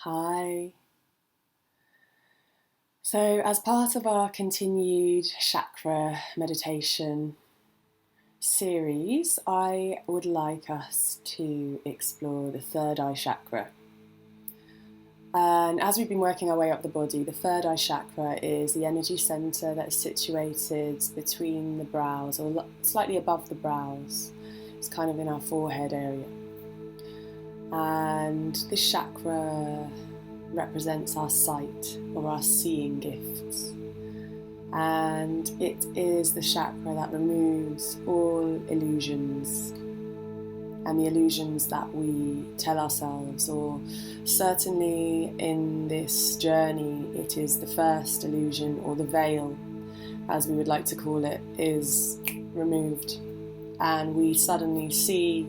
Hi. So, as part of our continued chakra meditation series, I would like us to explore the third eye chakra. And as we've been working our way up the body, the third eye chakra is the energy center that is situated between the brows, or slightly above the brows. It's kind of in our forehead area. And this chakra represents our sight or our seeing gifts, and it is the chakra that removes all illusions and the illusions that we tell ourselves, or certainly in this journey it is the first illusion, or the veil as we would like to call it, is removed, and we suddenly see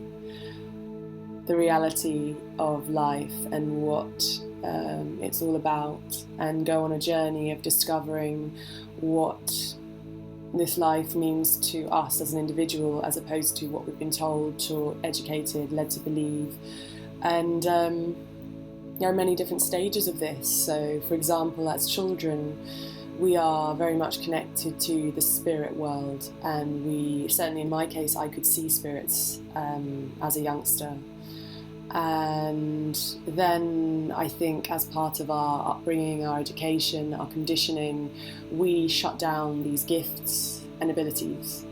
the reality of life and what it's all about, and go on a journey of discovering what this life means to us as an individual, as opposed to what we've been told or educated, led to believe. And there are many different stages of this. So, for example, as children, we are very much connected to the spirit world, and we, certainly in my case, I could see spirits as a youngster. And then I think as part of our upbringing, our education, our conditioning, we shut down these gifts and abilities.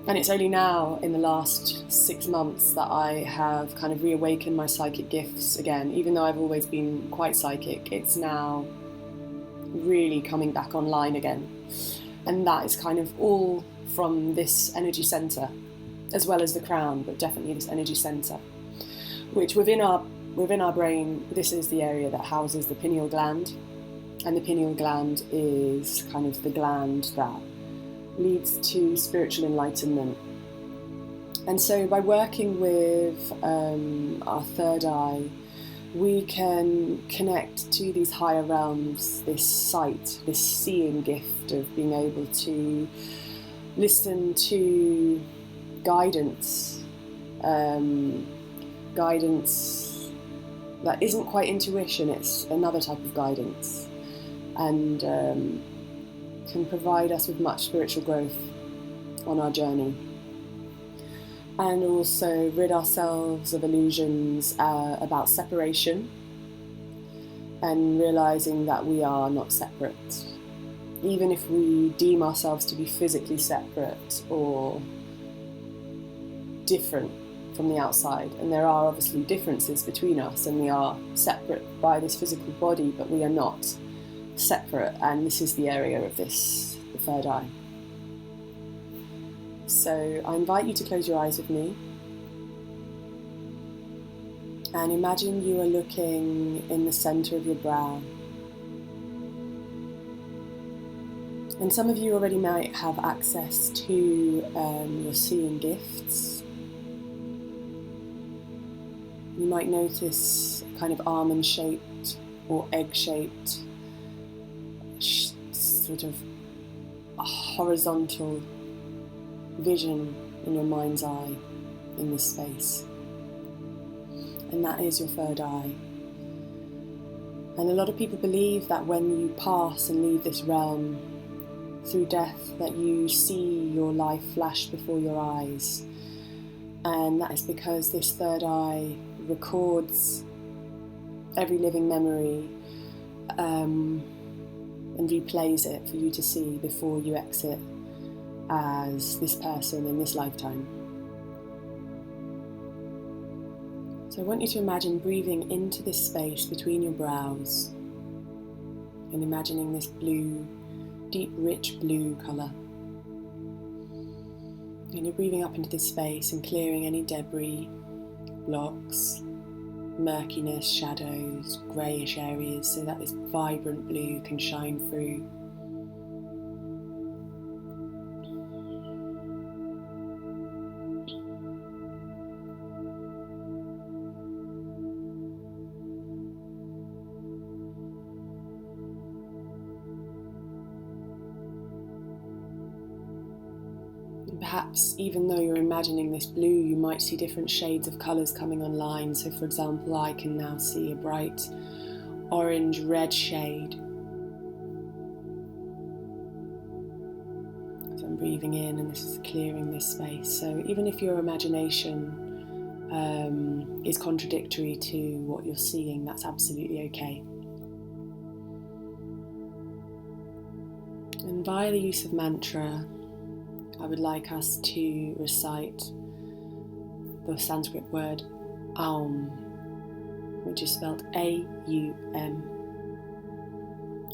And it's only now in the last 6 months that I have kind of reawakened my psychic gifts again. Even though I've always been quite psychic, it's now really coming back online again. And that is kind of all from this energy center, as well as the crown, but definitely this energy center, which within our brain, this is the area that houses the pineal gland. And the pineal gland is kind of the gland that leads to spiritual enlightenment. And so by working with our third eye, we can connect to these higher realms, this sight, this seeing gift of being able to listen to guidance, guidance that isn't quite intuition, it's another type of guidance, and can provide us with much spiritual growth on our journey, and also rid ourselves of illusions about separation, and realizing that we are not separate, even if we deem ourselves to be physically separate or different from the outside. And there are obviously differences between us, and we are separate by this physical body, but we are not separate, and this is the area of this, the third eye. So I invite you to close your eyes with me, and imagine you are looking in the center of your brow. And some of you already might have access to your seeing gifts. You might notice a kind of almond-shaped or egg-shaped, sort of a horizontal vision in your mind's eye in this space. And that is your third eye. And a lot of people believe that when you pass and leave this realm through death, that you see your life flash before your eyes. And that is because this third eye records every living memory and replays it for you to see before you exit as this person in this lifetime. So I want you to imagine breathing into this space between your brows and imagining this blue, deep, rich blue colour. And you're breathing up into this space and clearing any debris, blocks, murkiness, shadows, greyish areas, so that this vibrant blue can shine through. Perhaps even though you're imagining this blue, you might see different shades of colours coming online. So for example, I can now see a bright orange-red shade. So I'm breathing in, and this is clearing this space. So even if your imagination is contradictory to what you're seeing, that's absolutely okay. And via the use of mantra, I would like us to recite the Sanskrit word Aum, which is spelled A-U-M.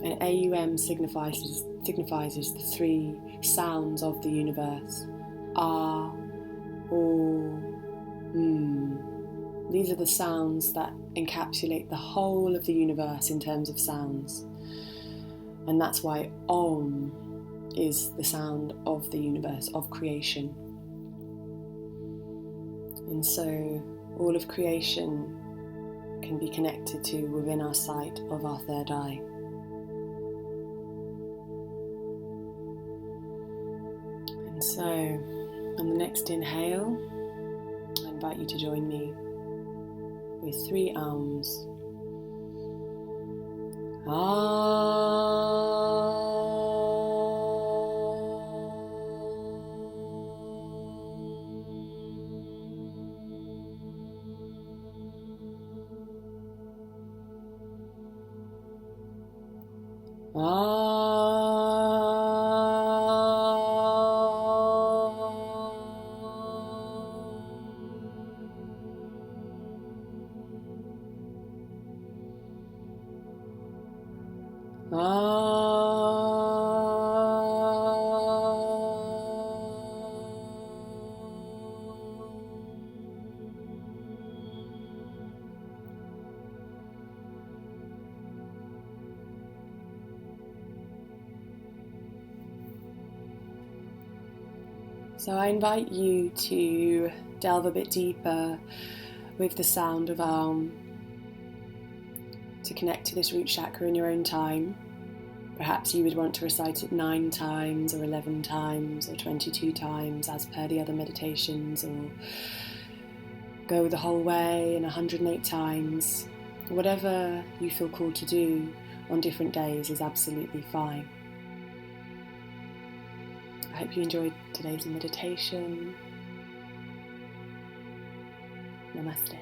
And A-U-M signifies the three sounds of the universe. A, O, These are the sounds that encapsulate the whole of the universe in terms of sounds. And that's why Om is the sound of the universe, of creation. And so all of creation can be connected to within our sight of our third eye. And so on the next inhale, I invite you to join me with 3 Aums. So I invite you to delve a bit deeper with the sound of Aum, to connect to this root chakra in your own time. Perhaps you would want to recite it 9 times or 11 times or 22 times as per the other meditations, or go the whole way in 108 times. Whatever you feel called to do on different days is absolutely fine. I hope you enjoyed today's meditation. Namaste.